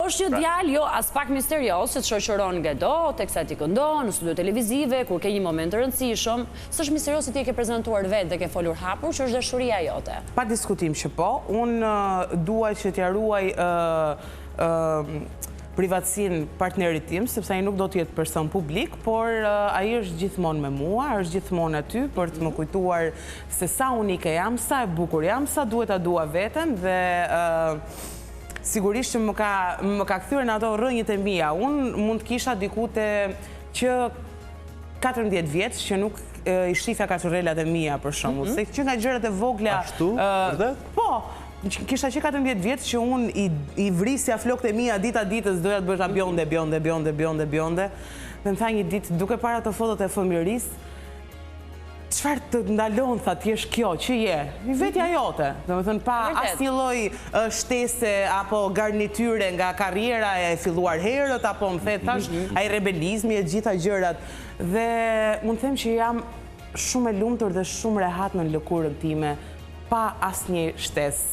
është një djalë jo as pak misterios, që të shoqëron Gedo, teksa ti këndon, në studio televizive, kur ke një moment të rëndësishëm, s'është misterios se ti e ke prezantuar vetë dhe ke folur hapur, që është dashuria jote. Pa diskutim që po, unë duaj që t'ja ruaj privatësin partnerit tim, sepse ai nuk do t'jetë person publik, por ai është gjithmonë me mua, është gjithmonë aty për të më kujtuar se sa unike jam, sa e bukur jam, sa duhet ta dua veten dhe sigurisht që më ka kthyer në ato rrënjët e mia. Unë mund të kisha diku te që 14 vjeç që nuk i shifja kaçurrelat e mia për shembull, se që nga gjërat e vogla. Ashtu? Vërtet? Po. Kisha që 14 vjetë që unë i vrisja flokët e mia dita ditës doja të bësha bjonde. Dhe më tha një ditë, duke para të fotot e fëmijërisë, çfarë të ndalon, tha, t'jesh kjo, që je? I vetja jote. Dhe më thënë, pa asnjë lloj shtese apo garnityre nga karriera e filluar herët, apo më the, thash, ai rebelizmi e gjitha gjërat. Dhe mund të them që jam shumë e lumtur dhe shumë rehat në lëkurën time, pa asnjë shtesë.